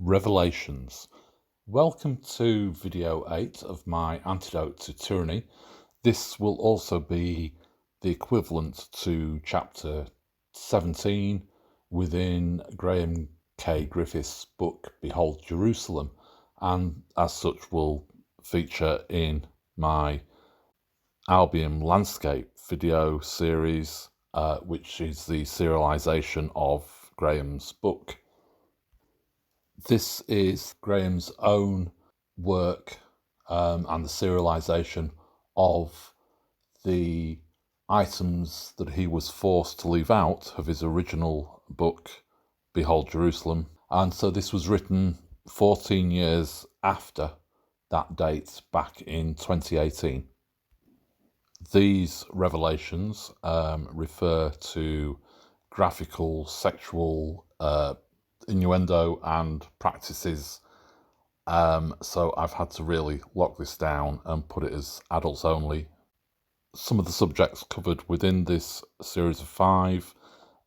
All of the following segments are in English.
Revelations. Welcome to video 8 of my Antidote to Tyranny. This will also be the equivalent to chapter 17 within Graham K. Griffiths' book Behold Jerusalem, and as such will feature in my Albion Landscape video series, which is the serialisation of Graham's book. This is Graham's own work and the serialisation of the items that he was forced to leave out of his original book, Behold Jerusalem. And so this was written 14 years after that date, back in 2018. These revelations refer to graphical sexual innuendo and practices, so I've had to really lock this down and put it as adults only. Some of the subjects covered within this series of 5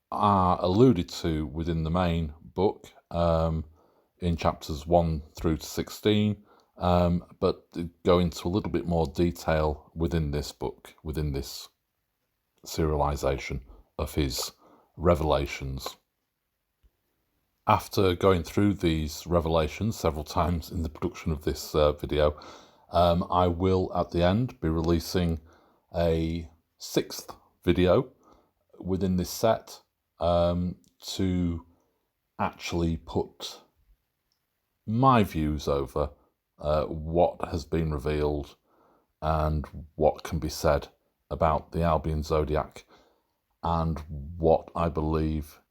are alluded to within the main book in chapters 1 through to 16, but go into a little bit more detail within this book, within this serialization of his revelations. After going through these revelations several times in the production of this video, I will at the end be releasing a 6th video within this set to actually put my views over what has been revealed and what can be said about the Albion Zodiac and what I believe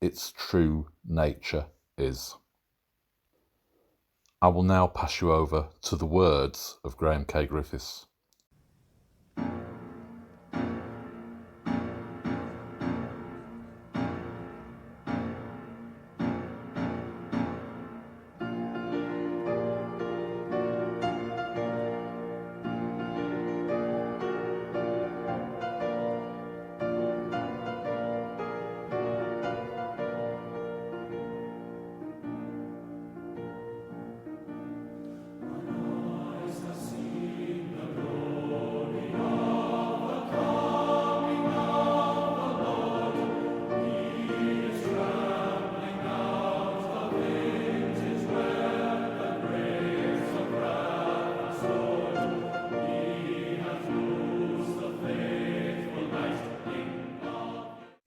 its true nature is. I will now pass you over to the words of Graham K. Griffiths.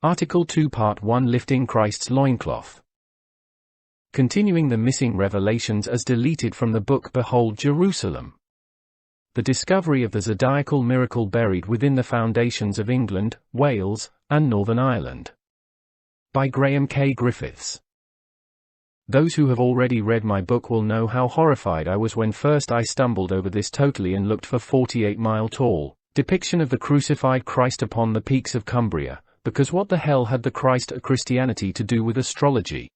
Article 2 Part 1 Lifting Christ's Loincloth. Continuing the missing revelations as deleted from the book Behold Jerusalem. The discovery of the zodiacal miracle buried within the foundations of England, Wales, and Northern Ireland. By Graham K. Griffiths. Those who have already read my book will know how horrified I was when first I stumbled over this totally and looked for 48-mile tall depiction of the crucified Christ upon the peaks of Cumbria. Because what the hell had the Christ of Christianity to do with astrology?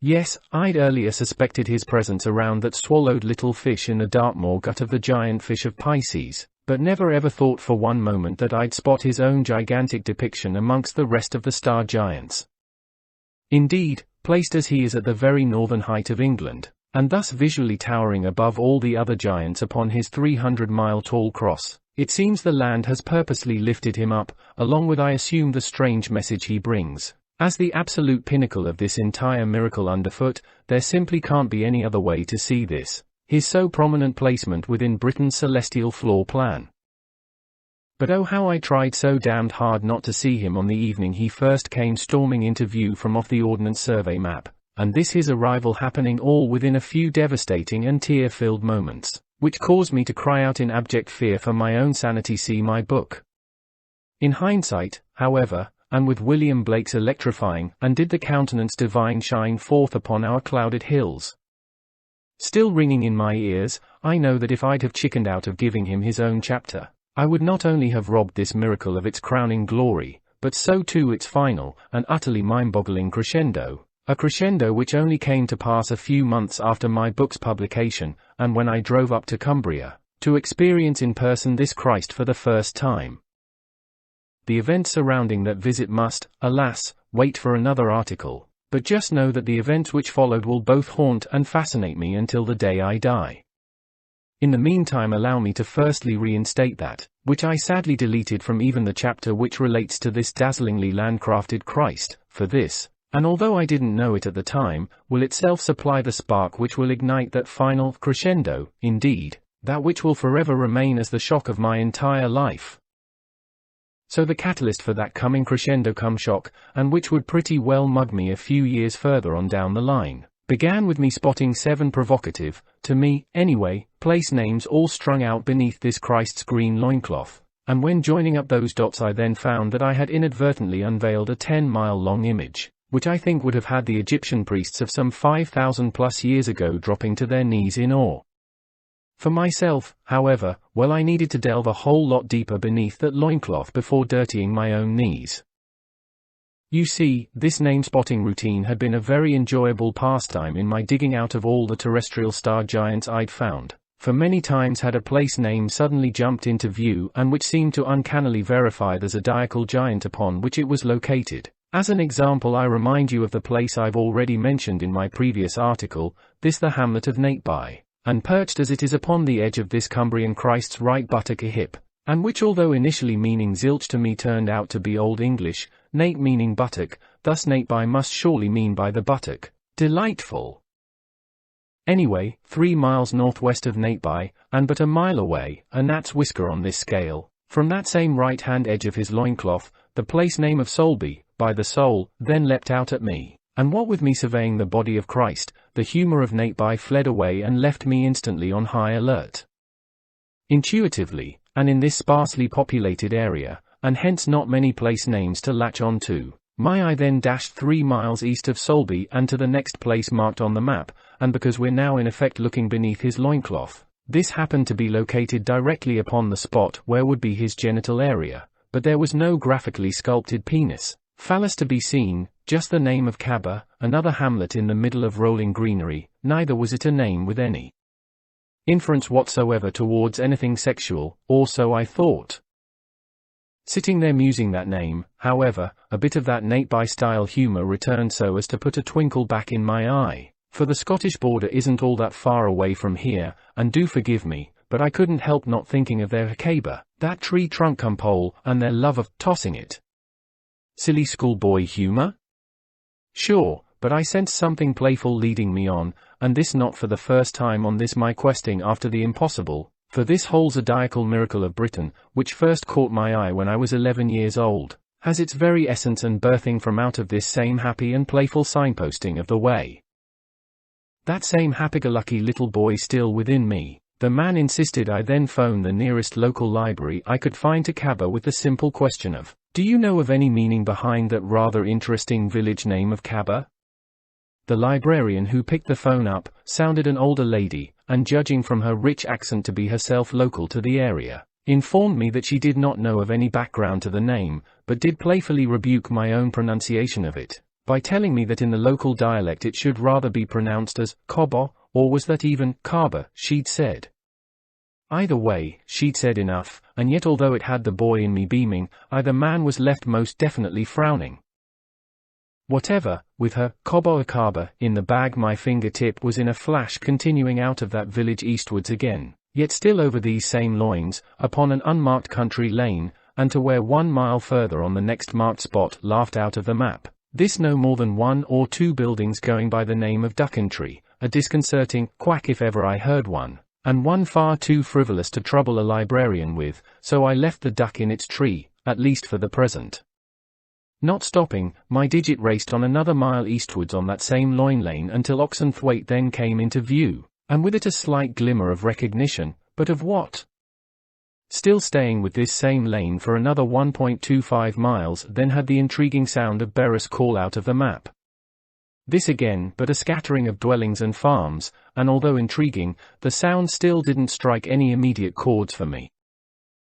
Yes, I'd earlier suspected his presence around that swallowed little fish in the Dartmoor gut of the giant fish of Pisces, but never ever thought for one moment that I'd spot his own gigantic depiction amongst the rest of the star giants. Indeed, placed as he is at the very northern height of England, and thus visually towering above all the other giants upon his 300-mile tall cross, it seems the land has purposely lifted him up, along with I assume the strange message he brings. As the absolute pinnacle of this entire miracle underfoot, there simply can't be any other way to see this, his so prominent placement within Britain's celestial floor plan. But oh how I tried so damned hard not to see him on the evening he first came storming into view from off the Ordnance Survey map, and this his arrival happening all within a few devastating and tear-filled moments, which caused me to cry out in abject fear for my own sanity. See my book. In hindsight, however, and with William Blake's electrifying "And did the countenance divine shine forth upon our clouded hills?" still ringing in my ears, I know that if I'd have chickened out of giving him his own chapter, I would not only have robbed this miracle of its crowning glory, but so too its final and utterly mind-boggling crescendo. A crescendo which only came to pass a few months after my book's publication, and when I drove up to Cumbria, to experience in person this Christ for the first time. The events surrounding that visit must, alas, wait for another article, but just know that the events which followed will both haunt and fascinate me until the day I die. In the meantime, allow me to firstly reinstate that, which I sadly deleted from even the chapter which relates to this dazzlingly landcrafted Christ, for this, and although I didn't know it at the time, will itself supply the spark which will ignite that final crescendo, indeed, that which will forever remain as the shock of my entire life. So the catalyst for that coming crescendo come shock, and which would pretty well mug me a few years further on down the line, began with me spotting 7 provocative, to me, anyway, place names all strung out beneath this Christ's green loincloth, and when joining up those dots I then found that I had inadvertently unveiled a 10-mile-long image, which I think would have had the Egyptian priests of some 5,000 plus years ago dropping to their knees in awe. For myself, however, well, I needed to delve a whole lot deeper beneath that loincloth before dirtying my own knees. You see, this name-spotting routine had been a very enjoyable pastime in my digging out of all the terrestrial star giants I'd found, for many times had a place name suddenly jumped into view and which seemed to uncannily verify the zodiacal giant upon which it was located. As an example, I remind you of the place I've already mentioned in my previous article, this the hamlet of Nateby, and perched as it is upon the edge of this Cumbrian Christ's right buttock a hip, and which although initially meaning zilch to me turned out to be Old English, Nate meaning buttock, thus Nateby must surely mean by the buttock. Delightful. Anyway, 3 miles northwest of Nateby, and but a mile away, a gnat's whisker on this scale, from that same right-hand edge of his loincloth, the place name of Solby, by the soul, then leapt out at me, and what with me surveying the body of Christ, the humour of Nateby fled away and left me instantly on high alert. Intuitively, and in this sparsely populated area, and hence not many place names to latch on to, my eye then dashed 3 miles east of Solby and to the next place marked on the map, and because we're now in effect looking beneath his loincloth, this happened to be located directly upon the spot where would be his genital area, but there was no graphically sculpted penis, phallus to be seen, just the name of Kaba, another hamlet in the middle of rolling greenery, neither was it a name with any inference whatsoever towards anything sexual, or so I thought. Sitting there musing that name, however, a bit of that Nateby-style humour returned so as to put a twinkle back in my eye, for the Scottish border isn't all that far away from here, and do forgive me, but I couldn't help not thinking of their Akaba, that tree trunk cum pole, and their love of tossing it. Silly schoolboy humour? Sure, but I sensed something playful leading me on, and this not for the first time on this my questing after the impossible, for this whole zodiacal miracle of Britain, which first caught my eye when I was 11 years old, has its very essence and birthing from out of this same happy and playful signposting of the way. That same happy-go-lucky little boy still within me, the man insisted I then phone the nearest local library I could find to Kaba with the simple question of, do you know of any meaning behind that rather interesting village name of Kaba? The librarian who picked the phone up sounded an older lady, and judging from her rich accent to be herself local to the area, informed me that she did not know of any background to the name, but did playfully rebuke my own pronunciation of it, by telling me that in the local dialect it should rather be pronounced as Cobo, or was that even Kaba, she'd said. Either way, she'd said enough, and yet although it had the boy in me beaming, either man was left most definitely frowning. Whatever, with her, Cobo Akaba, in the bag my fingertip was in a flash continuing out of that village eastwards again, yet still over these same loins, upon an unmarked country lane, and to where 1 mile further on the next marked spot laughed out of the map, this no more than 1 or 2 buildings going by the name of Duckentry, a disconcerting quack if ever I heard one, and one far too frivolous to trouble a librarian with, so I left the duck in its tree, at least for the present. Not stopping, my digit raced on another mile eastwards on that same loin lane until Oxenthwaite then came into view, and with it a slight glimmer of recognition, but of what? Still staying with this same lane for another 1.25 miles then had the intriguing sound of Berris call out of the map. This again, but a scattering of dwellings and farms, and although intriguing, the sound still didn't strike any immediate chords for me.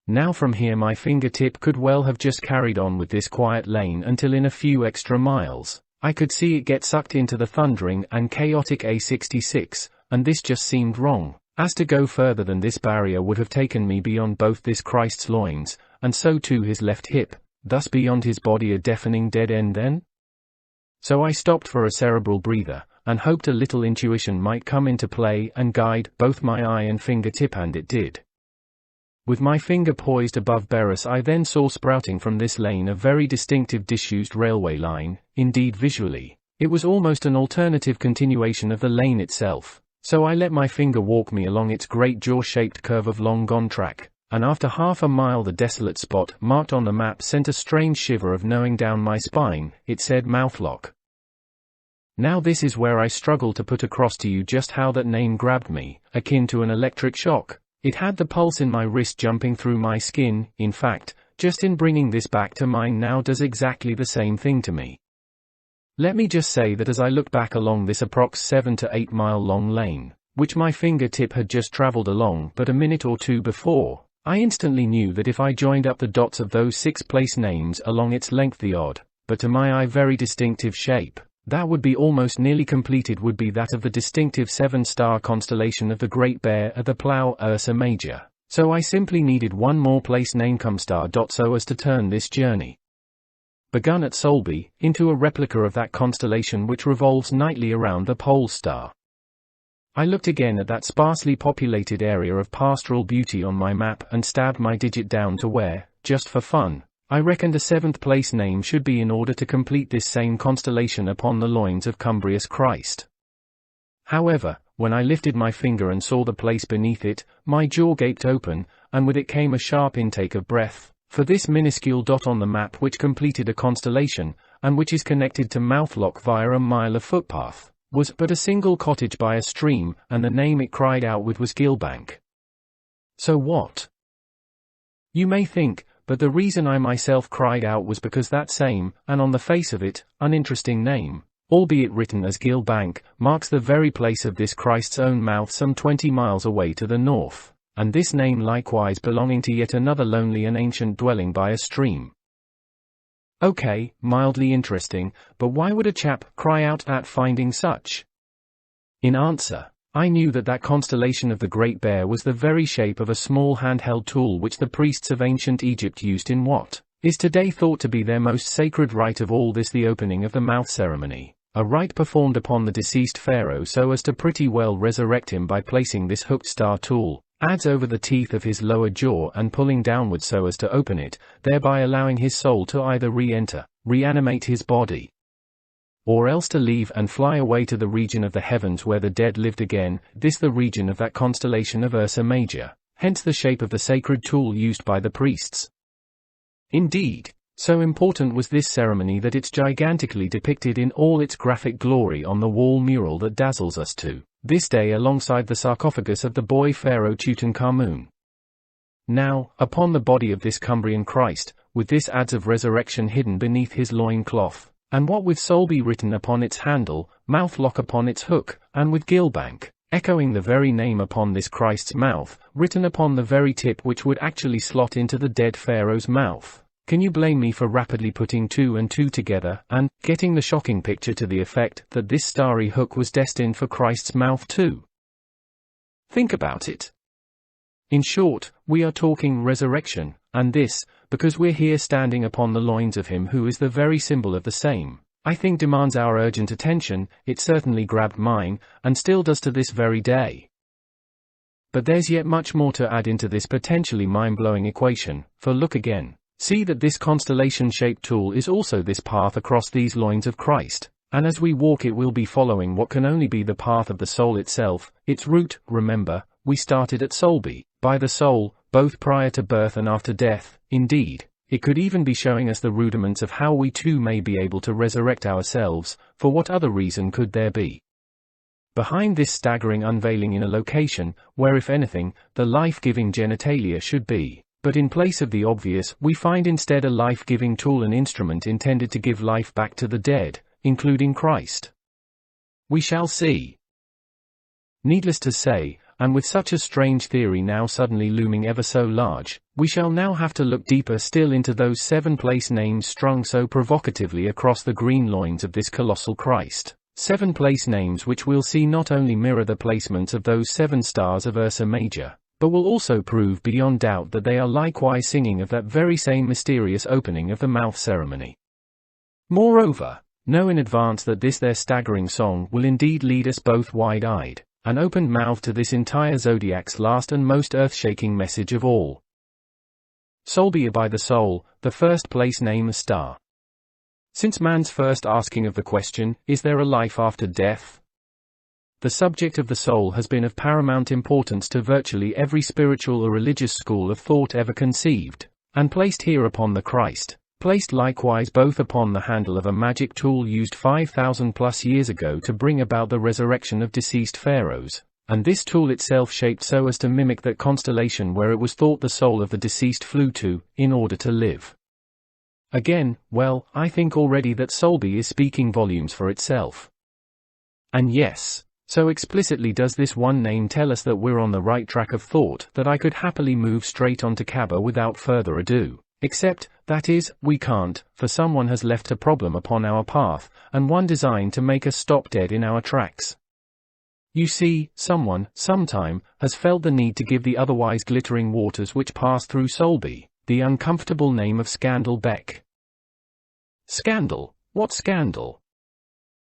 Now from here my fingertip could well have just carried on with this quiet lane until in a few extra miles, I could see it get sucked into the thundering and chaotic A66, and this just seemed wrong, as to go further than this barrier would have taken me beyond both this Christ's loins, and so too his left hip, thus beyond his body a deafening dead end then? So I stopped for a cerebral breather, and hoped a little intuition might come into play and guide both my eye and fingertip, and it did. With my finger poised above Berus, I then saw sprouting from this lane a very distinctive disused railway line. Indeed, visually, it was almost an alternative continuation of the lane itself, so I let my finger walk me along its great jaw-shaped curve of long-gone track, and after half a mile the desolate spot marked on the map sent a strange shiver of knowing down my spine. It said Mouthlock. Now this is where I struggle to put across to you just how that name grabbed me, akin to an electric shock. It had the pulse in my wrist jumping through my skin. In fact, just in bringing this back to mind now does exactly the same thing to me. Let me just say that as I look back along this approx 7 to 8 mile long lane, which my fingertip had just traveled along but a minute or two before, I instantly knew that if I joined up the dots of those 6 place names along its length, the odd, but to my eye very distinctive shape that would be almost nearly completed would be that of the distinctive 7-star constellation of the Great Bear at the Plough, Ursa Major. So I simply needed one more place name cum star dot so as to turn this journey, begun at Solby, into a replica of that constellation which revolves nightly around the pole star. I looked again at that sparsely populated area of pastoral beauty on my map and stabbed my digit down to where, just for fun, I reckoned a 7th place name should be in order to complete this same constellation upon the loins of Cumbrious Christ. However, when I lifted my finger and saw the place beneath it, my jaw gaped open, and with it came a sharp intake of breath, for this minuscule dot on the map which completed a constellation, and which is connected to Mouthlock via a mile of footpath, was but a single cottage by a stream, and the name it cried out with was Gilbank. So what? You may think, but the reason I myself cried out was because that same, and on the face of it, uninteresting name, albeit written as Gilbank, marks the very place of this Christ's own mouth some 20 miles away to the north, and this name likewise belonging to yet another lonely and ancient dwelling by a stream. Okay, mildly interesting, but why would a chap cry out at finding such? In answer, I knew that that constellation of the Great Bear was the very shape of a small handheld tool which the priests of ancient Egypt used in what is today thought to be their most sacred rite of all, this the opening of the mouth ceremony, a rite performed upon the deceased pharaoh so as to pretty well resurrect him by placing this hooked star tool adds over the teeth of his lower jaw and pulling downward so as to open it, thereby allowing his soul to either re-enter, reanimate his body, or else to leave and fly away to the region of the heavens where the dead lived again, this the region of that constellation of Ursa Major, hence the shape of the sacred tool used by the priests. Indeed, so important was this ceremony that it's gigantically depicted in all its graphic glory on the wall mural that dazzles us to this day alongside the sarcophagus of the boy pharaoh Tutankhamun. Now, upon the body of this Cumbrian Christ, with this adze of resurrection hidden beneath his loin cloth, and what with Solby written upon its handle, Mouthlock upon its hook, and with Gilbank, echoing the very name upon this Christ's mouth, written upon the very tip which would actually slot into the dead pharaoh's mouth, can you blame me for rapidly putting 2 and 2 together, and getting the shocking picture to the effect that this starry hook was destined for Christ's mouth too? Think about it. In short, we are talking resurrection, and this, because we're here standing upon the loins of him who is the very symbol of the same, I think demands our urgent attention. It certainly grabbed mine, and still does to this very day. But there's yet much more to add into this potentially mind-blowing equation, for look again. See that this constellation-shaped tool is also this path across these loins of Christ, and as we walk it will be following what can only be the path of the soul itself, its route. Remember, we started at Solby, by the soul, both prior to birth and after death. Indeed, it could even be showing us the rudiments of how we too may be able to resurrect ourselves, for what other reason could there be behind this staggering unveiling in a location, where if anything, the life-giving genitalia should be. But in place of the obvious, we find instead a life-giving tool and instrument intended to give life back to the dead, including Christ. We shall see. Needless to say, and with such a strange theory now suddenly looming ever so large, we shall now have to look deeper still into those 7 place names strung so provocatively across the green loins of this colossal Christ. 7 place names which we'll see not only mirror the placements of those 7 stars of Ursa Major, but will also prove beyond doubt that they are likewise singing of that very same mysterious opening of the mouth ceremony. Moreover, know in advance that this their staggering song will indeed lead us both wide-eyed and open-mouthed to this entire zodiac's last and most earth-shaking message of all. Solby by the soul, the first place name a star. Since man's first asking of the question, is there a life after death? The subject of the soul has been of paramount importance to virtually every spiritual or religious school of thought ever conceived, and placed here upon the Christ, placed likewise both upon the handle of a magic tool used 5,000 plus years ago to bring about the resurrection of deceased pharaohs, and this tool itself shaped so as to mimic that constellation where it was thought the soul of the deceased flew to, in order to live. Again, well, I think already that Solby is speaking volumes for itself. And yes, so explicitly does this one name tell us that we're on the right track of thought that I could happily move straight on to Kaaba without further ado. Except, that is, we can't, for someone has left a problem upon our path, and one designed to make us stop dead in our tracks. You see, someone, sometime, has felt the need to give the otherwise glittering waters which pass through Solby the uncomfortable name of Scandal Beck. Scandal? What scandal?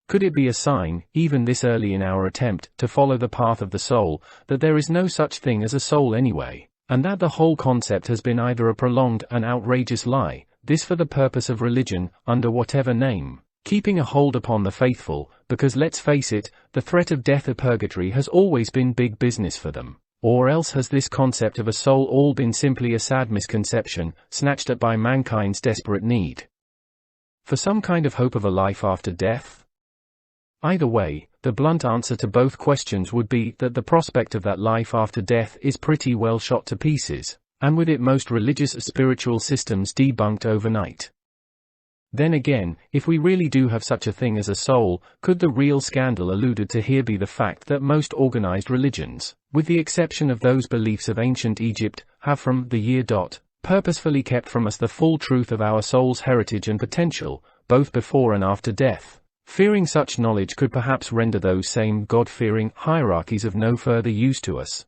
Could it be a sign, even this early in our attempt to follow the path of the soul, that there is no such thing as a soul anyway, and that the whole concept has been either a prolonged and outrageous lie, this for the purpose of religion, under whatever name, keeping a hold upon the faithful, because let's face it, the threat of death or purgatory has always been big business for them. Or else has this concept of a soul all been simply a sad misconception, snatched at by mankind's desperate need for some kind of hope of a life after death? Either way, the blunt answer to both questions would be that the prospect of that life after death is pretty well shot to pieces, and with it most religious spiritual systems debunked overnight. Then again, if we really do have such a thing as a soul, could the real scandal alluded to here be the fact that most organized religions, with the exception of those beliefs of ancient Egypt, have from the year purposefully kept from us the full truth of our soul's heritage and potential, both before and after death, fearing such knowledge could perhaps render those same God-fearing hierarchies of no further use to us.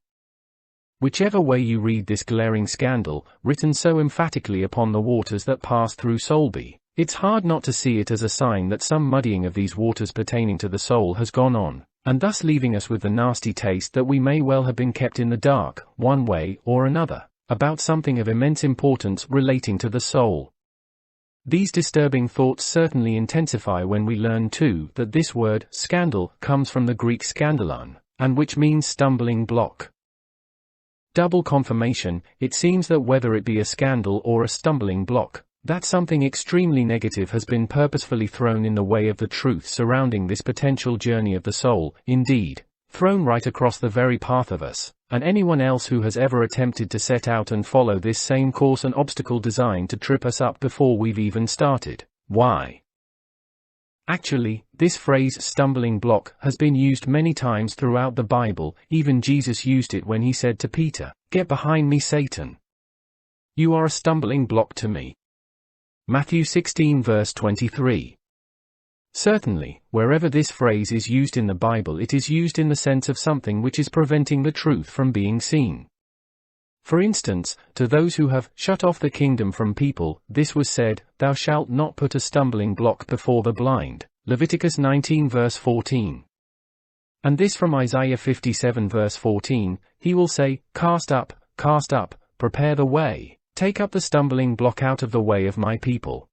Whichever way you read this glaring scandal, written so emphatically upon the waters that pass through Solby, it's hard not to see it as a sign that some muddying of these waters pertaining to the soul has gone on, and thus leaving us with the nasty taste that we may well have been kept in the dark, one way or another, about something of immense importance relating to the soul. These disturbing thoughts certainly intensify when we learn too that this word, scandal, comes from the Greek skandalon, and which means stumbling block. Double confirmation, it seems that whether it be a scandal or a stumbling block, that something extremely negative has been purposefully thrown in the way of the truth surrounding this potential journey of the soul, indeed, thrown right across the very path of us, and anyone else who has ever attempted to set out and follow this same course, an obstacle designed to trip us up before we've even started. Why? Actually, this phrase stumbling block has been used many times throughout the Bible. Even Jesus used it when he said to Peter, "Get behind me, Satan. You are a stumbling block to me." Matthew 16 verse 23. Certainly, wherever this phrase is used in the Bible, it is used in the sense of something which is preventing the truth from being seen. For instance, to those who have shut off the kingdom from people, this was said, "Thou shalt not put a stumbling block before the blind." Leviticus 19 verse 14. And this from Isaiah 57 verse 14, he will say, cast up, prepare the way, take up the stumbling block out of the way of my people."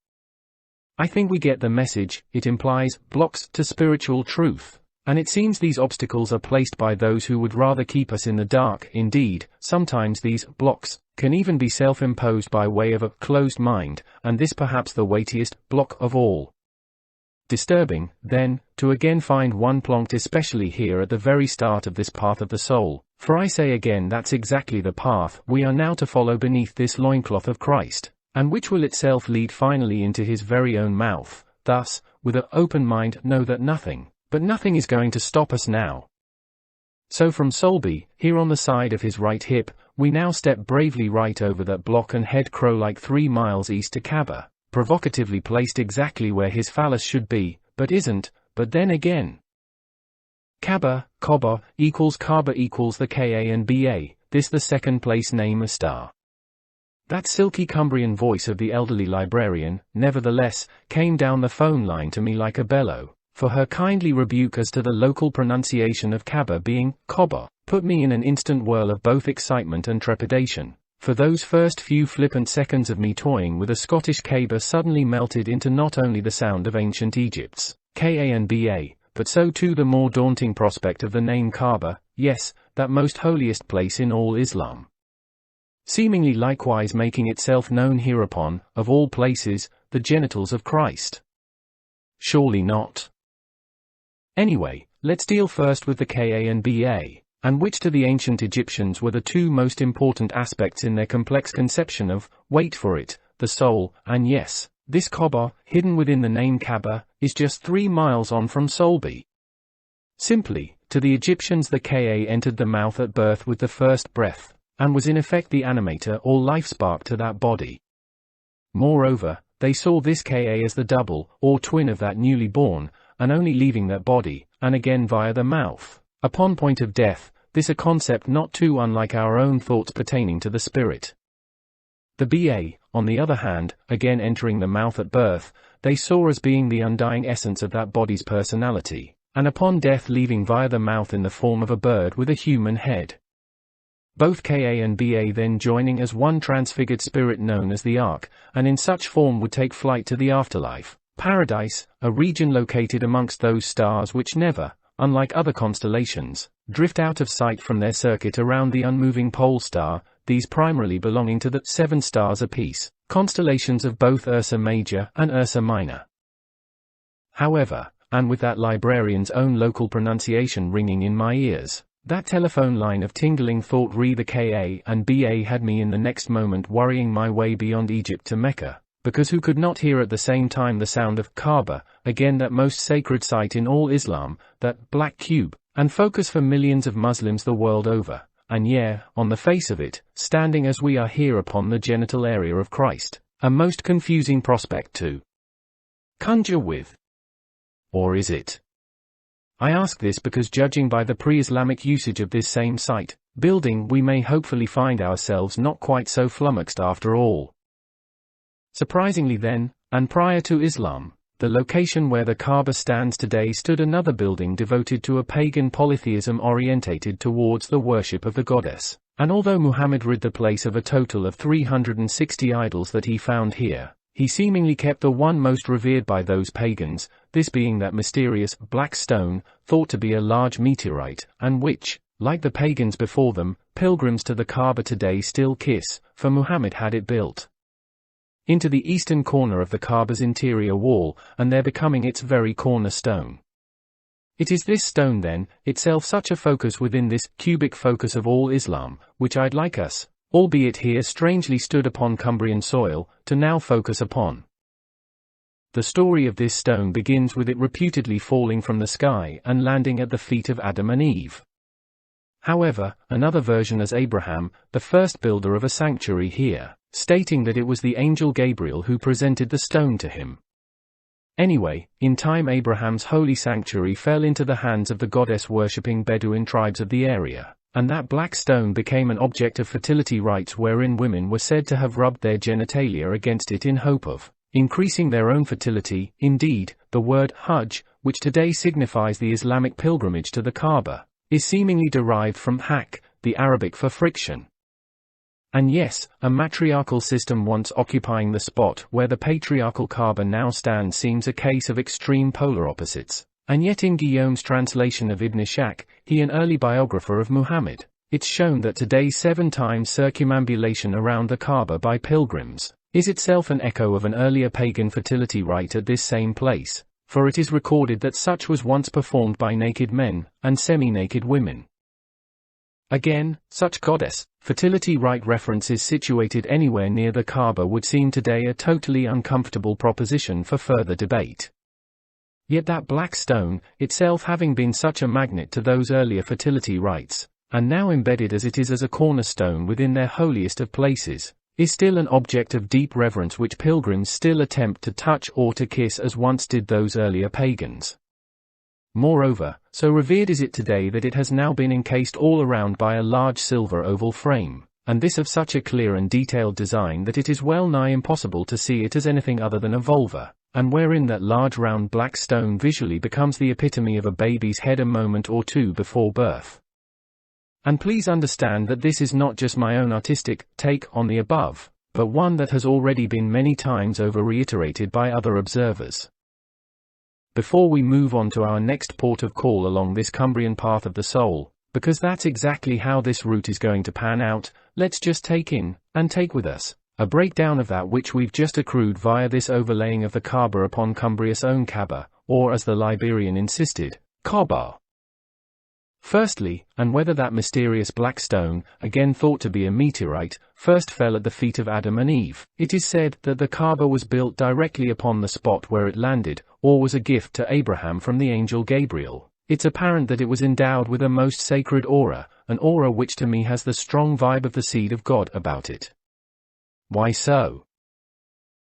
I think we get the message. It implies blocks to spiritual truth. And it seems these obstacles are placed by those who would rather keep us in the dark. Indeed, sometimes these blocks can even be self-imposed by way of a closed mind, and this perhaps the weightiest block of all. Disturbing, then, to again find one plonked especially here at the very start of this path of the soul, for I say again that's exactly the path we are now to follow beneath this loincloth of Christ, and which will itself lead finally into his very own mouth. Thus, with an open mind, know that nothing, but nothing is going to stop us now. So from Solby, here on the side of his right hip, we now step bravely right over that block and head crow like 3 miles east to Kaaba, provocatively placed exactly where his phallus should be, but isn't. But then again, Kaaba equals the Ka and Ba, this the second place name a star. That silky Cumbrian voice of the elderly librarian, nevertheless, came down the phone line to me like a bellow, for her kindly rebuke as to the local pronunciation of Cabba being Cobber put me in an instant whirl of both excitement and trepidation, for those first few flippant seconds of me toying with a Scottish caber suddenly melted into not only the sound of ancient Egypt's Ka, but so too the more daunting prospect of the name Kaaba, yes, that most holiest place in all Islam, seemingly likewise making itself known hereupon, of all places, the genitals of Christ. Surely not. Anyway, let's deal first with the Ka, and which to the ancient Egyptians were the two most important aspects in their complex conception of, wait for it, the soul, and yes, this Kaaba, hidden within the name Kaaba, is just 3 miles on from Solby. Simply, to the Egyptians the Ka entered the mouth at birth with the first breath, and was in effect the animator or life spark to that body. Moreover, they saw this Ka as the double, or twin of that newly born, and only leaving that body, and again via the mouth, upon point of death, this a concept not too unlike our own thoughts pertaining to the spirit. The Ba, on the other hand, again entering the mouth at birth, they saw as being the undying essence of that body's personality, and upon death leaving via the mouth in the form of a bird with a human head. Both Ka and Ba then joining as one transfigured spirit known as the Ark, and in such form would take flight to the afterlife, paradise, a region located amongst those stars which never, unlike other constellations, drift out of sight from their circuit around the unmoving pole star, these primarily belonging to the 7 stars apiece, constellations of both Ursa Major and Ursa Minor. However, and with that librarian's own local pronunciation ringing in my ears, that telephone line of tingling thought re the Ka and Ba had me in the next moment worrying my way beyond Egypt to Mecca, because who could not hear at the same time the sound of Kaaba, again that most sacred site in all Islam, that black cube, and focus for millions of Muslims the world over, and on the face of it, standing as we are here upon the genital area of Christ, a most confusing prospect to conjure with. Or is it? I ask this because judging by the pre-Islamic usage of this same site, building, we may hopefully find ourselves not quite so flummoxed after all. Surprisingly then, and prior to Islam, the location where the Kaaba stands today stood another building devoted to a pagan polytheism orientated towards the worship of the goddess, and although Muhammad rid the place of a total of 360 idols that he found here, he seemingly kept the one most revered by those pagans, this being that mysterious black stone, thought to be a large meteorite, and which, like the pagans before them, pilgrims to the Kaaba today still kiss, for Muhammad had it built into the eastern corner of the Kaaba's interior wall, and there becoming its very cornerstone. It is this stone then, itself such a focus within this cubic focus of all Islam, which I'd like us, albeit here strangely stood upon Cumbrian soil, to now focus upon. The story of this stone begins with it reputedly falling from the sky and landing at the feet of Adam and Eve. However, another version as Abraham, the first builder of a sanctuary here, stating that it was the angel Gabriel who presented the stone to him. Anyway, in time Abraham's holy sanctuary fell into the hands of the goddess-worshipping Bedouin tribes of the area, and that black stone became an object of fertility rites wherein women were said to have rubbed their genitalia against it in hope of increasing their own fertility. Indeed, the word Hajj, which today signifies the Islamic pilgrimage to the Kaaba, is seemingly derived from hak, the Arabic for friction. And yes, a matriarchal system once occupying the spot where the patriarchal Kaaba now stands seems a case of extreme polar opposites, and yet in Guillaume's translation of Ibn Ishaq, he an early biographer of Muhammad, it's shown that today's 7 times circumambulation around the Kaaba by pilgrims is itself an echo of an earlier pagan fertility rite at this same place, for it is recorded that such was once performed by naked men and semi-naked women. Again, such goddess fertility rite references situated anywhere near the Kaaba would seem today a totally uncomfortable proposition for further debate. Yet that black stone, itself having been such a magnet to those earlier fertility rites, and now embedded as it is as a cornerstone within their holiest of places, is still an object of deep reverence which pilgrims still attempt to touch or to kiss as once did those earlier pagans. Moreover, so revered is it today that it has now been encased all around by a large silver oval frame, and this of such a clear and detailed design that it is well nigh impossible to see it as anything other than a vulva, and wherein that large round black stone visually becomes the epitome of a baby's head a moment or two before birth. And please understand that this is not just my own artistic take on the above, but one that has already been many times over reiterated by other observers. Before we move on to our next port of call along this Cumbrian path of the soul, because that's exactly how this route is going to pan out, let's just take in, and take with us, a breakdown of that which we've just accrued via this overlaying of the Kaaba upon Cumbria's own Kaaba, or as the Liberian insisted, Kaaba. Firstly, and whether that mysterious black stone, again thought to be a meteorite, first fell at the feet of Adam and Eve. It is said that the Kaaba was built directly upon the spot where it landed, or was a gift to Abraham from the angel Gabriel. It's apparent that it was endowed with a most sacred aura, an aura which to me has the strong vibe of the seed of God about it. Why so?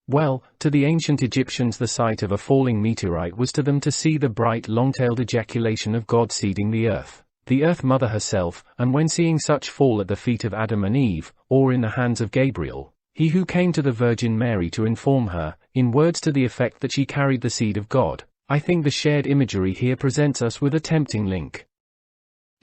Well, to the ancient Egyptians the sight of a falling meteorite was to them to see the bright long-tailed ejaculation of God seeding the Earth Mother herself, and when seeing such fall at the feet of Adam and Eve, or in the hands of Gabriel, he who came to the Virgin Mary to inform her, in words to the effect that she carried the seed of God, I think the shared imagery here presents us with a tempting link.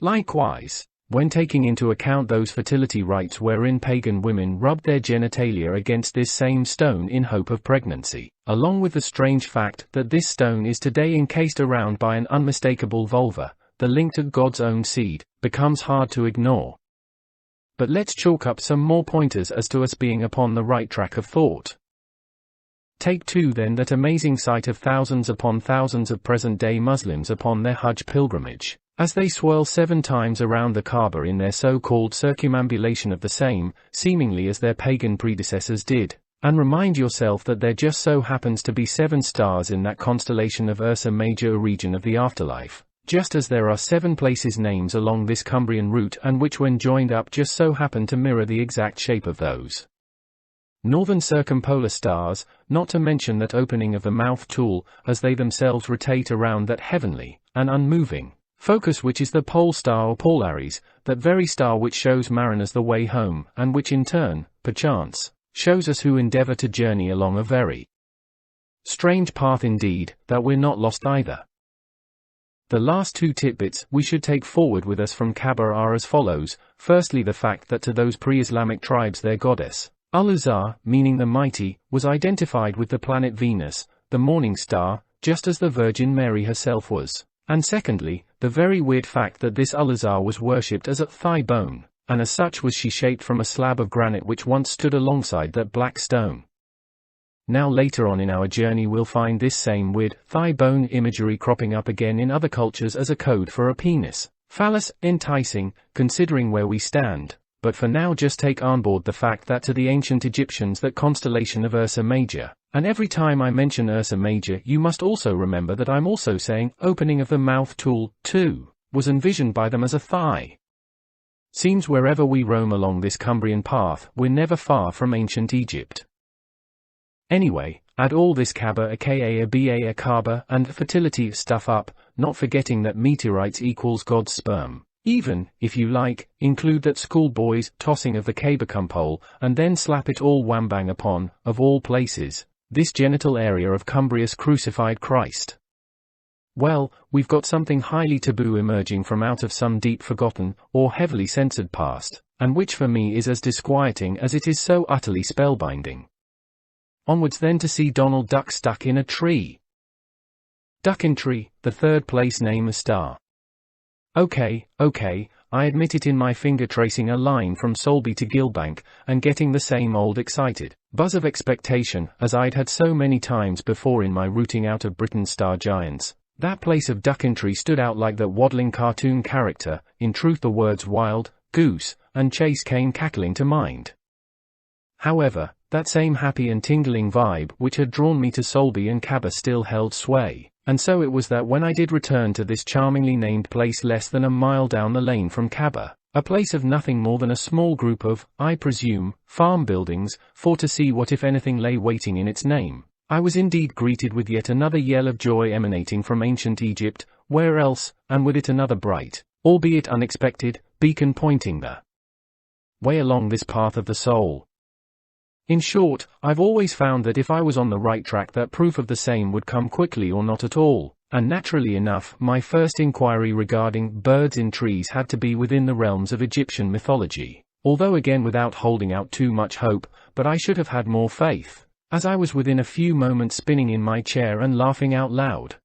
Likewise, when taking into account those fertility rites wherein pagan women rubbed their genitalia against this same stone in hope of pregnancy, along with the strange fact that this stone is today encased around by an unmistakable vulva, the link to God's own seed becomes hard to ignore. But let's chalk up some more pointers as to us being upon the right track of thought. Take too then that amazing sight of thousands upon thousands of present-day Muslims upon their Hajj pilgrimage, as they swirl 7 times around the Kaaba in their so-called circumambulation of the same, seemingly as their pagan predecessors did, and remind yourself that there just so happens to be 7 stars in that constellation of Ursa Major region of the afterlife, just as there are 7 places names along this Cumbrian route and which when joined up just so happen to mirror the exact shape of those northern circumpolar stars, not to mention that opening of the mouth tool, as they themselves rotate around that heavenly, and unmoving, focus which is the pole star or Polaris, that very star which shows mariners the way home, and which in turn, perchance, shows us who endeavor to journey along a very strange path indeed, that we're not lost either. The last 2 tidbits we should take forward with us from Kaaba are as follows. Firstly, the fact that to those pre-Islamic tribes their goddess, Al-Uzza, meaning the mighty, was identified with the planet Venus, the morning star, just as the Virgin Mary herself was. And secondly, the very weird fact that this Al-Uzza was worshipped as a thigh bone, and as such was she shaped from a slab of granite which once stood alongside that black stone. Now later on in our journey we'll find this same weird, thigh bone imagery cropping up again in other cultures as a code for a penis. Phallus, enticing, considering where we stand, but for now just take on board the fact that to the ancient Egyptians that constellation of Ursa Major, and every time I mention Ursa Major you must also remember that I'm also saying opening of the mouth tool, too, was envisioned by them as a thigh. Seems wherever we roam along this Cumbrian path we're never far from ancient Egypt. Anyway, add all this Kaaba aka a Ba Kaaba and fertility stuff up, not forgetting that meteorites equals God's sperm. Even, if you like, include that schoolboy's tossing of the Kaaba pole, and then slap it all wham-bang upon, of all places, this genital area of Cumbria's crucified Christ. Well, we've got something highly taboo emerging from out of some deep forgotten, or heavily censored past, and which for me is as disquieting as it is so utterly spellbinding. Onwards then to see Donald Duck stuck in a tree. Duckentry, the 3rd place name a star. Okay, I admit it in my finger tracing a line from Solby to Gilbank, and getting the same old excited buzz of expectation as I'd had so many times before in my rooting out of Britain's star giants. That place of Duckentry stood out like that waddling cartoon character. In truth the words wild, goose, and chase came cackling to mind. However, that same happy and tingling vibe which had drawn me to Solby and Kaaba still held sway, and so it was that when I did return to this charmingly named place less than a mile down the lane from Kaaba, a place of nothing more than a small group of, I presume, farm buildings, for to see what if anything lay waiting in its name, I was indeed greeted with yet another yell of joy emanating from ancient Egypt, where else, and with it another bright, albeit unexpected, beacon pointing the way along this path of the soul. In short, I've always found that if I was on the right track, that proof of the same would come quickly or not at all, and naturally enough, my first inquiry regarding birds in trees had to be within the realms of Egyptian mythology, although again without holding out too much hope, but I should have had more faith, as I was within a few moments spinning in my chair and laughing out loud.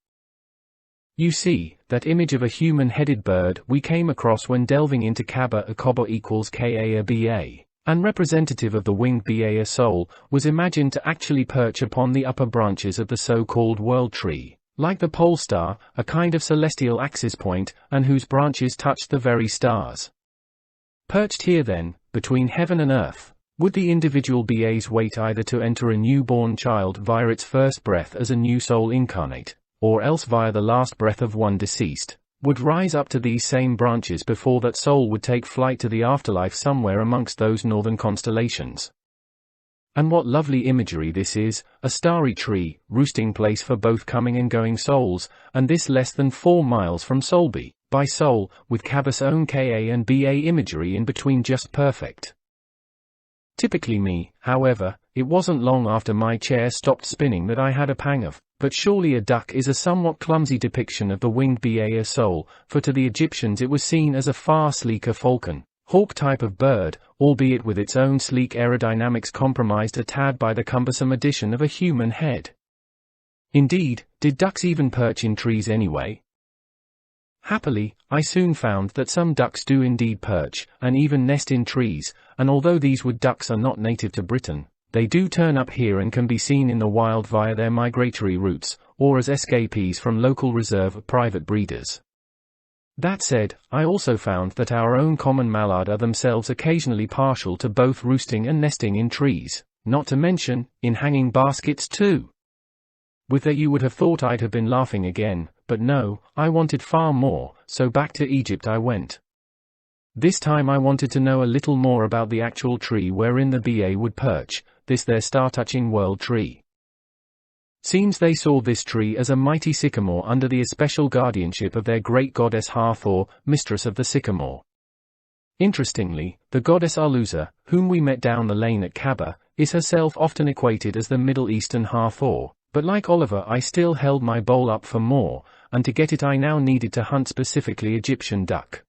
You see, that image of a human-headed bird we came across when delving into Kaba a Kobo equals Ka a Ba, and representative of the winged Ba a soul, was imagined to actually perch upon the upper branches of the so-called world tree, like the pole star, a kind of celestial axis point, and whose branches touched the very stars. Perched here then, between heaven and earth, would the individual Ba's wait either to enter a newborn child via its first breath as a new soul incarnate, or else via the last breath of one deceased, would rise up to these same branches before that soul would take flight to the afterlife somewhere amongst those northern constellations. And what lovely imagery this is, a starry tree, roosting place for both coming and going souls, and this less than 4 miles from Solby, by soul, with Kaba's own Ka and Ba imagery in between just perfect. Typically me, however, it wasn't long after my chair stopped spinning that I had a pang of, but surely a duck is a somewhat clumsy depiction of the winged Ba soul, for to the Egyptians it was seen as a far sleeker falcon, hawk type of bird, albeit with its own sleek aerodynamics compromised a tad by the cumbersome addition of a human head. Indeed, did ducks even perch in trees anyway? Happily, I soon found that some ducks do indeed perch, and even nest in trees, and although these wood ducks are not native to Britain, they do turn up here and can be seen in the wild via their migratory routes, or as escapees from local reserve private breeders. That said, I also found that our own common mallard are themselves occasionally partial to both roosting and nesting in trees, not to mention, in hanging baskets too. With that you would have thought I'd have been laughing again, but no, I wanted far more, so back to Egypt I went. This time I wanted to know a little more about the actual tree wherein the Ba would perch, this their star-touching world tree. Seems they saw this tree as a mighty sycamore under the especial guardianship of their great goddess Hathor, mistress of the sycamore. Interestingly, the goddess Alusa, whom we met down the lane at Kaba, is herself often equated as the Middle Eastern Hathor. But like Oliver I still held my bowl up for more, and to get it I now needed to hunt specifically Egyptian duck.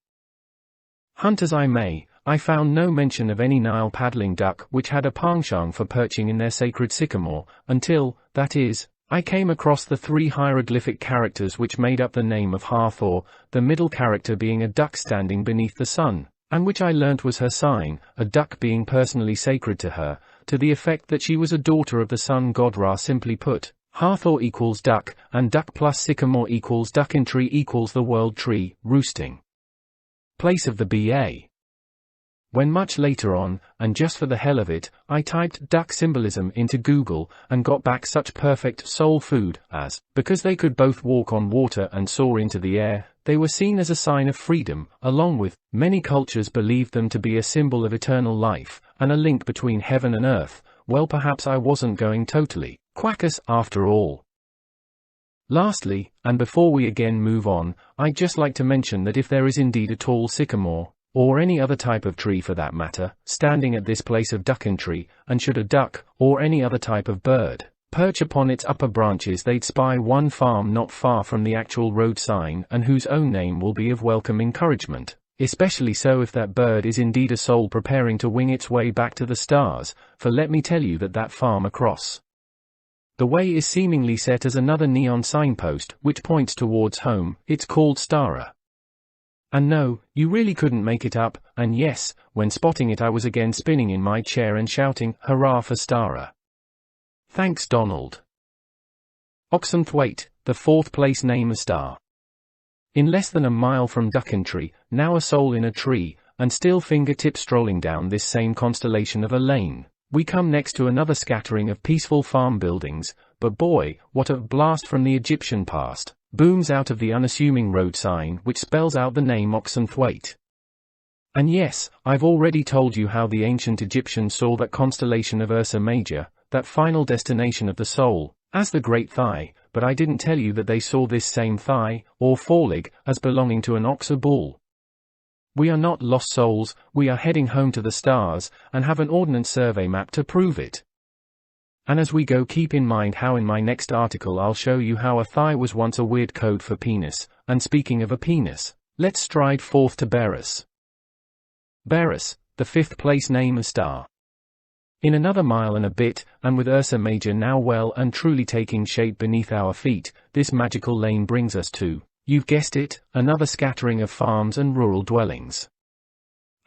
Hunt as I may, I found no mention of any Nile paddling duck which had a penchant for perching in their sacred sycamore, until, that is, I came across the 3 hieroglyphic characters which made up the name of Hathor, the middle character being a duck standing beneath the sun, and which I learnt was her sign, a duck being personally sacred to her, to the effect that she was a daughter of the sun god Ra. Simply put, Hathor equals duck, and duck plus sycamore equals duckentry equals the world tree, roosting place of the Ba. When much later on, and just for the hell of it, I typed duck symbolism into Google, and got back such perfect soul food as, because they could both walk on water and soar into the air, they were seen as a sign of freedom, along with, many cultures believed them to be a symbol of eternal life, and a link between heaven and earth. Well, perhaps I wasn't going totally quackus after all. Lastly, and before we again move on, I'd just like to mention that if there is indeed a tall sycamore, or any other type of tree for that matter, standing at this place of duckentry, and should a duck, or any other type of bird, perch upon its upper branches, they'd spy one farm not far from the actual road sign, and whose own name will be of welcome encouragement, especially so if that bird is indeed a soul preparing to wing its way back to the stars, for let me tell you that that farm across the way is seemingly set as another neon signpost which points towards home. It's called Stara. And no, you really couldn't make it up, and yes, when spotting it I was again spinning in my chair and shouting, hurrah for Stara. Thanks Donald. Oxenthwaite, the 4th place name a star. In less than a mile from duckentry, now a soul in a tree, and still fingertip strolling down this same constellation of a lane, we come next to another scattering of peaceful farm buildings, but boy, what a blast from the Egyptian past booms out of the unassuming road sign which spells out the name Oxenthwaite. And yes, I've already told you how the ancient Egyptians saw that constellation of Ursa Major, that final destination of the soul, as the Great Thigh, but I didn't tell you that they saw this same thigh, or foreleg, as belonging to an ox or bull. We are not lost souls, we are heading home to the stars, and have an ordnance survey map to prove it. And as we go, keep in mind how in my next article I'll show you how a thigh was once a weird code for penis, and speaking of a penis, let's stride forth to Beres. Beres, the 5th place name a star. In another mile and a bit, and with Ursa Major now well and truly taking shape beneath our feet, this magical lane brings us to, you've guessed it, another scattering of farms and rural dwellings.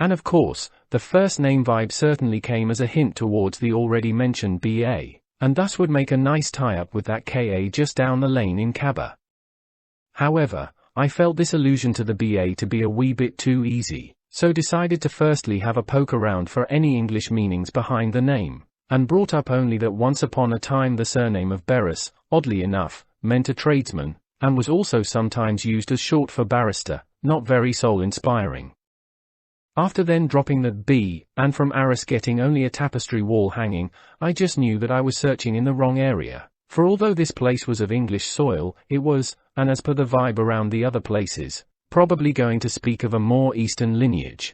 And of course, the first name vibe certainly came as a hint towards the already mentioned BA, and thus would make a nice tie-up with that KA just down the lane in Cabba. However, I felt this allusion to the BA to be a wee bit too easy, so decided to firstly have a poke around for any English meanings behind the name, and brought up only that once upon a time the surname of Beres, oddly enough, meant a tradesman, and was also sometimes used as short for barrister, not very soul-inspiring. After then dropping that B, and from Aris getting only a tapestry wall hanging, I just knew that I was searching in the wrong area, for although this place was of English soil, it was, and as per the vibe around the other places, probably going to speak of a more Eastern lineage.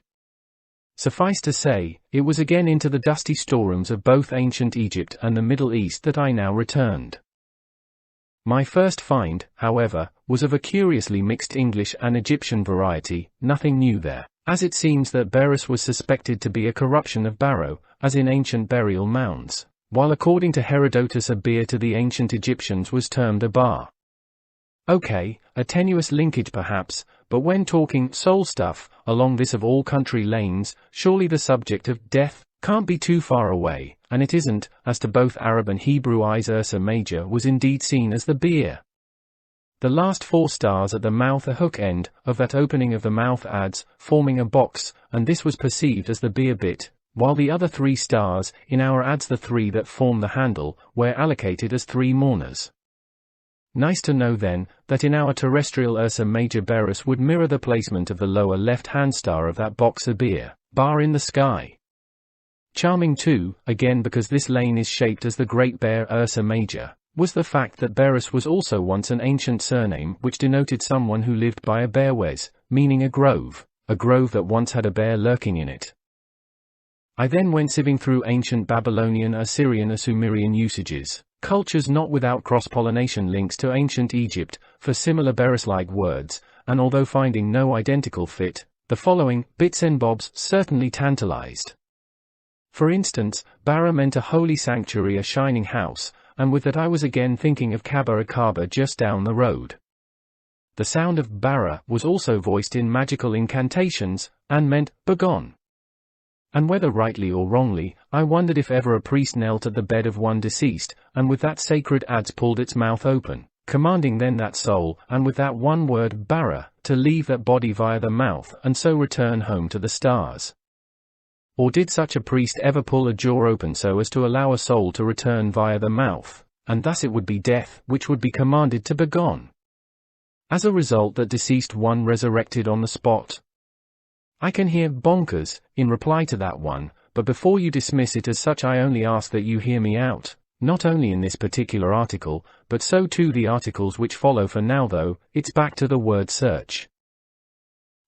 Suffice to say, it was again into the dusty storerooms of both ancient Egypt and the Middle East that I now returned. My first find, however, was of a curiously mixed English and Egyptian variety, nothing new there, as it seems that Beres was suspected to be a corruption of Barrow, as in ancient burial mounds, while according to Herodotus a bier to the ancient Egyptians was termed a bar. Okay, a tenuous linkage perhaps, but when talking soul stuff, along this of all country lanes, surely the subject of death can't be too far away, and it isn't, as to both Arab and Hebrew eyes Ursa Major was indeed seen as the bier. The last 4 stars at the mouth a hook end of that opening of the mouth adds, forming a box, and this was perceived as the bier bit, while the other 3 stars, in our adds the 3 that form the handle, were allocated as 3 mourners. Nice to know then, that in our terrestrial Ursa Major Beres would mirror the placement of the lower left-hand star of that box a bier, bar in the sky. Charming too, again because this lane is shaped as the Great Bear Ursa Major, was the fact that Beres was also once an ancient surname which denoted someone who lived by a bearwes, meaning a grove that once had a bear lurking in it. I then went sieving through ancient Babylonian, Assyrian or Sumerian usages, cultures not without cross-pollination links to ancient Egypt, for similar Beres-like words, and although finding no identical fit, the following bits and bobs certainly tantalized. For instance, Bara meant a holy sanctuary, a shining house, and with that I was again thinking of Kaaba just down the road. The sound of Bara was also voiced in magical incantations, and meant, begone. And whether rightly or wrongly, I wondered if ever a priest knelt at the bed of one deceased, and with that sacred adze pulled its mouth open, commanding then that soul, and with that one word Bara, to leave that body via the mouth and so return home to the stars. Or did such a priest ever pull a jaw open so as to allow a soul to return via the mouth, and thus it would be death which would be commanded to begone? As a result that deceased one resurrected on the spot. I can hear bonkers in reply to that one, but before you dismiss it as such I only ask that you hear me out, not only in this particular article, but so too the articles which follow. For now though, it's back to the word search.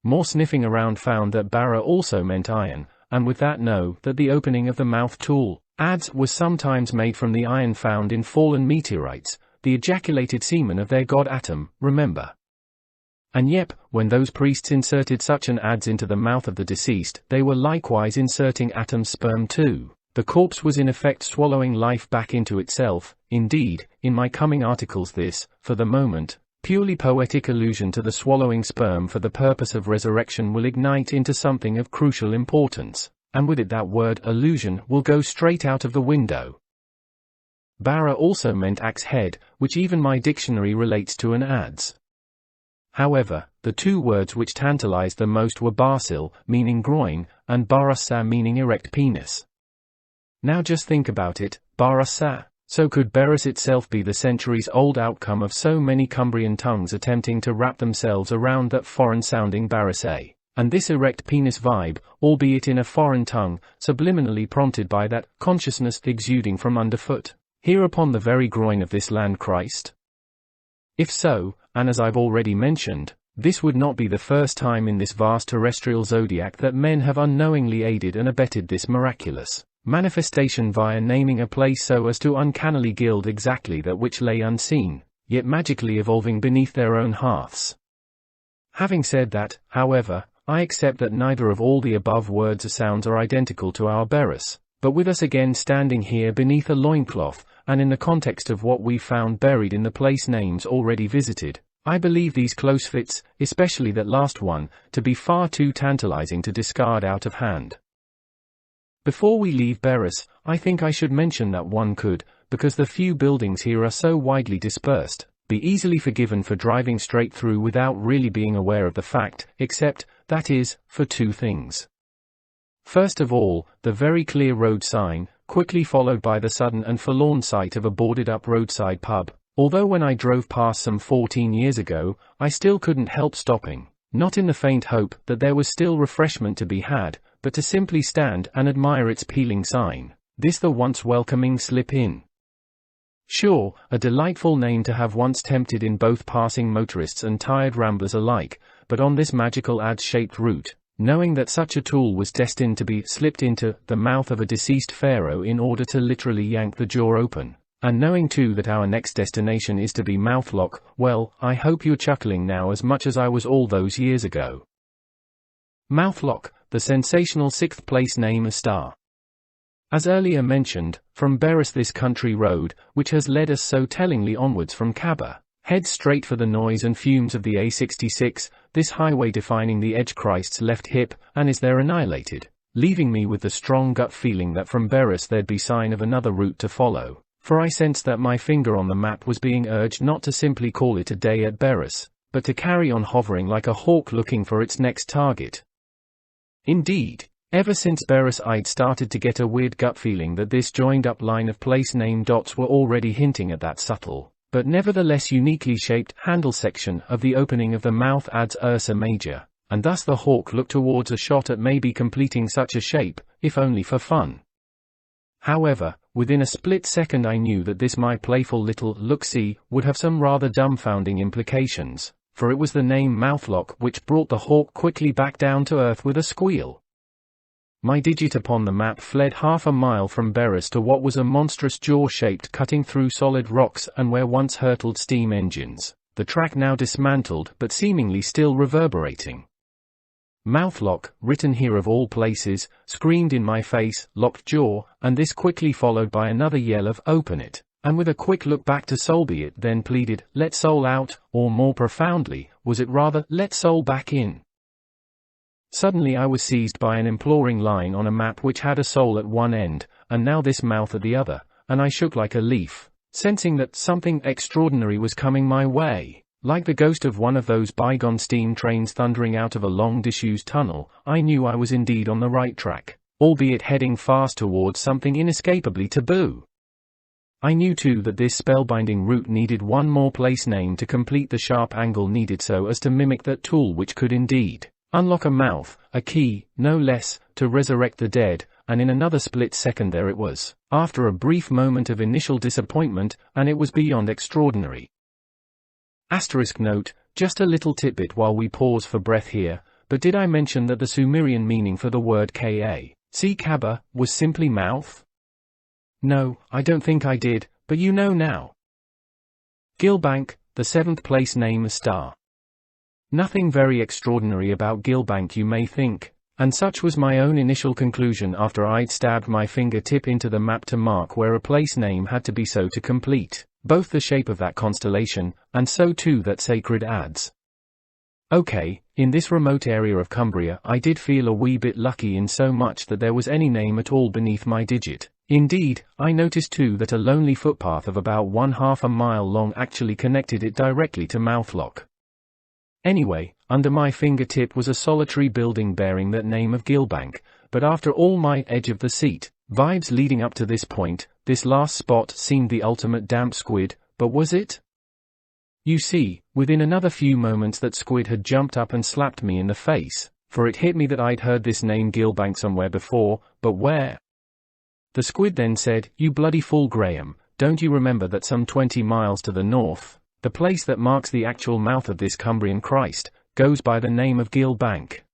More sniffing around found that Bara also meant iron, and with that know that the opening of the mouth tool, adze, was sometimes made from the iron found in fallen meteorites, the ejaculated semen of their god Atom, remember. And yep, when those priests inserted such an adze into the mouth of the deceased, they were likewise inserting Atom's sperm too. The corpse was in effect swallowing life back into itself. Indeed, in my coming articles this, for the moment, purely poetic allusion to the swallowing sperm for the purpose of resurrection will ignite into something of crucial importance, and with it that word allusion will go straight out of the window. Bara also meant axe head, which even my dictionary relates to an adze. However, the 2 words which tantalized the most were barsil, meaning groin, and barassa, meaning erect penis. Now just think about it, barassa. So could Beres itself be the centuries-old outcome of so many Cumbrian tongues attempting to wrap themselves around that foreign-sounding Barasa, and this erect penis vibe, albeit in a foreign tongue, subliminally prompted by that consciousness exuding from underfoot, here upon the very groin of this land Christ? If so, and as I've already mentioned, This would not be the first time in this vast terrestrial zodiac that men have unknowingly aided and abetted this miraculous manifestation via naming a place so as to uncannily gild exactly that which lay unseen, yet magically evolving beneath their own hearths. Having said that, however, I accept that neither of all the above words or sounds are identical to our Beres, but with us again standing here beneath a loincloth, and in the context of what we've found buried in the place names already visited, I believe these close fits, especially that last one, to be far too tantalizing to discard out of hand. Before we leave Beres, I think I should mention that one could, because the few buildings here are so widely dispersed, be easily forgiven for driving straight through without really being aware of the fact, except, that is, for two things. First of all, the very clear road sign, quickly followed by the sudden and forlorn sight of a boarded-up roadside pub, although when I drove past some 14 years ago, I still couldn't help stopping, not in the faint hope that there was still refreshment to be had, but to simply stand and admire its peeling sign, this the once welcoming Slip Inn. Sure, a delightful name to have once tempted in both passing motorists and tired ramblers alike, but on this magical adze-shaped route, knowing that such a tool was destined to be slipped into the mouth of a deceased pharaoh in order to literally yank the jaw open, and knowing too that our next destination is to be Mouthlock, well, I hope you're chuckling now as much as I was all those years ago. Mouthlock, the sensational sixth place name a star. As earlier mentioned, from Beres this country road, which has led us so tellingly onwards from Cabba, heads straight for the noise and fumes of the A66, this highway defining the edge Christ's left hip, and is there annihilated, leaving me with the strong gut feeling that from Beres there'd be sign of another route to follow, for I sensed that my finger on the map was being urged not to simply call it a day at Beres, but to carry on hovering like a hawk looking for its next target. Indeed, ever since Beres I'd started to get a weird gut feeling that this joined-up line of place name dots were already hinting at that subtle, but nevertheless uniquely shaped handle section of the opening of the mouth adds Ursa Major, and thus the hawk looked towards a shot at maybe completing such a shape, if only for fun. However, within a split second I knew that this my playful little look-see would have some rather dumbfounding implications, for it was the name Mouthlock which brought the hawk quickly back down to earth with a squeal. My digit upon the map fled half a mile from Beres to what was a monstrous jaw-shaped cutting through solid rocks and where once hurtled steam engines, the track now dismantled but seemingly still reverberating. Mouthlock, written here of all places, screamed in my face, locked jaw, and this quickly followed by another yell of open it, and with a quick look back to Solby it then pleaded, let soul out, or more profoundly, was it rather, let soul back in. Suddenly I was seized by an imploring line on a map which had a soul at one end, and now this mouth at the other, and I shook like a leaf, sensing that something extraordinary was coming my way. Like the ghost of one of those bygone steam trains thundering out of a long disused tunnel, I knew I was indeed on the right track, albeit heading fast towards something inescapably taboo. I knew too that this spellbinding route needed one more place name to complete the sharp angle needed so as to mimic that tool which could indeed unlock a mouth, a key, no less, to resurrect the dead, and in another split second there it was, after a brief moment of initial disappointment, and it was beyond extraordinary. Asterisk note, just a little tidbit while we pause for breath here, but did I mention that the Sumerian meaning for the word see Cabba, was simply mouth? No, I don't think I did, but you know now. Gilbank, the seventh place name a star. Nothing very extraordinary about Gilbank you may think, and such was my own initial conclusion after I'd stabbed my fingertip into the map to mark where a place name had to be so to complete both the shape of that constellation, and so too that sacred adze. Okay, in this remote area of Cumbria I did feel a wee bit lucky in so much that there was any name at all beneath my digit. Indeed, I noticed too that a lonely footpath of about 1/2 mile long actually connected it directly to Mouthlock. Anyway, under my fingertip was a solitary building bearing that name of Gilbank, but after all my edge of the seat vibes leading up to this point, this last spot seemed the ultimate damp squid, but was it? You see, within another few moments that squid had jumped up and slapped me in the face, for it hit me that I'd heard this name Gilbank somewhere before, but where? The squid then said, you bloody fool Graham, don't you remember that some 20 miles to the north, the place that marks the actual mouth of this Cumbrian Christ, goes by the name of gill bank.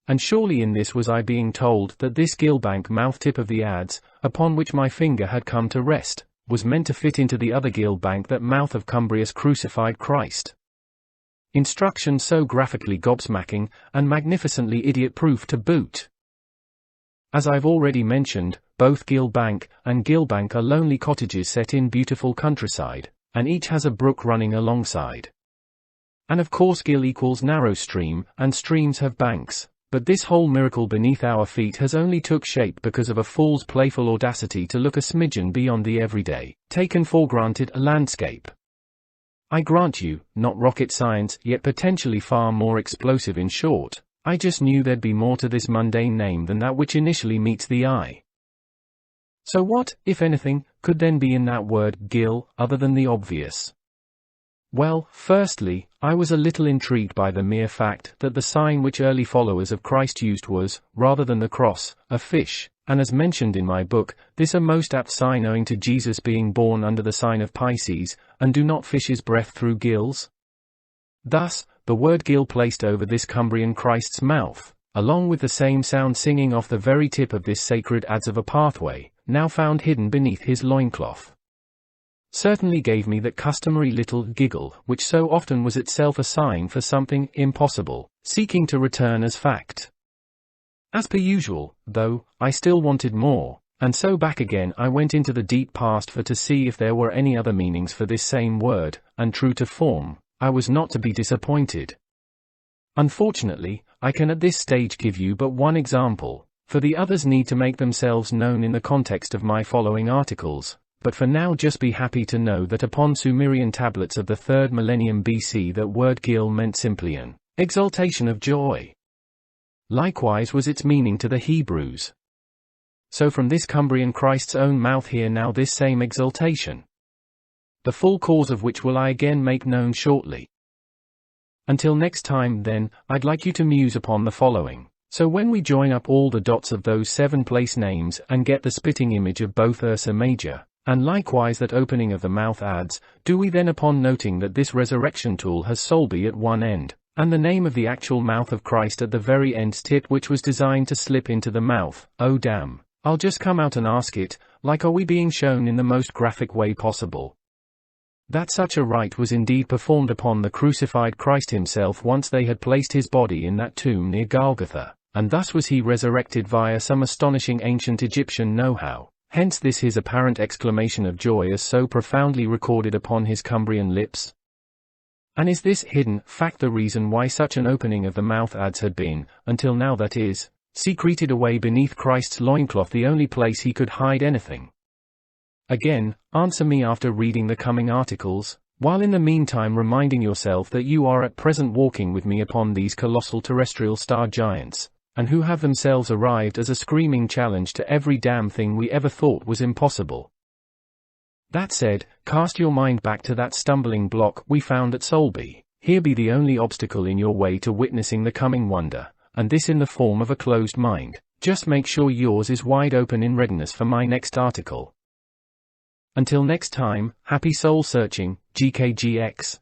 And surely in this was I being told that this gill bank mouth tip of the adze, upon which my finger had come to rest, was meant to fit into the other gill bank, that mouth of cumbrous crucified Christ. Instruction so graphically gobsmacking, and magnificently idiot-proof to boot. As I've already mentioned, both Gill Bank and Gill Bank are lonely cottages set in beautiful countryside, and each has a brook running alongside. And of course gill equals narrow stream, and streams have banks, but this whole miracle beneath our feet has only took shape because of a fool's playful audacity to look a smidgen beyond the everyday, taken for granted landscape. I grant you, not rocket science, yet potentially far more explosive. In short, I just knew there'd be more to this mundane name than that which initially meets the eye. So what, if anything, could then be in that word gill, other than the obvious? Well, firstly, I was a little intrigued by the mere fact that the sign which early followers of Christ used was, rather than the cross, a fish, and as mentioned in my book, this a most apt sign owing to Jesus being born under the sign of Pisces, and do not fishes breath through gills? Thus, the word gill placed over this Cumbrian Christ's mouth, along with the same sound singing off the very tip of this sacred adze of a pathway, now found hidden beneath his loincloth, certainly gave me that customary little giggle which so often was itself a sign for something impossible, seeking to return as fact. As per usual, though, I still wanted more, and so back again I went into the deep past to see if there were any other meanings for this same word, and true to form, I was not to be disappointed. Unfortunately, I can at this stage give you but one example, for the others need to make themselves known in the context of my following articles, but for now just be happy to know that upon Sumerian tablets of the 3rd millennium BC that word gill meant simply an exultation of joy. Likewise was its meaning to the Hebrews. So from this Cumbrian Christ's own mouth hear now this same exultation, the full cause of which will I again make known shortly. Until next time then, I'd like you to muse upon the following. So when we join up all the dots of those 7 place names and get the spitting image of both Ursa Major, and likewise that opening of the mouth adze, do we then upon noting that this resurrection tool has Solby at one end, and the name of the actual mouth of Christ at the very end's tip which was designed to slip into the mouth, oh damn, I'll just come out and ask it, like are we being shown in the most graphic way possible, that such a rite was indeed performed upon the crucified Christ himself once they had placed his body in that tomb near Golgotha, and thus was he resurrected via some astonishing ancient Egyptian know-how, hence this his apparent exclamation of joy as so profoundly recorded upon his Cumbrian lips? And is this hidden fact the reason why such an opening of the mouth adze had been, until now that is, secreted away beneath Christ's loincloth the only place he could hide anything? Again, answer me after reading the coming articles, while in the meantime reminding yourself that you are at present walking with me upon these colossal terrestrial star giants, and who have themselves arrived as a screaming challenge to every damn thing we ever thought was impossible. That said, cast your mind back to that stumbling block we found at Solby. Here be the only obstacle in your way to witnessing the coming wonder, and this in the form of a closed mind. Just make sure yours is wide open in readiness for my next article. Until next time, happy soul searching, GKGX.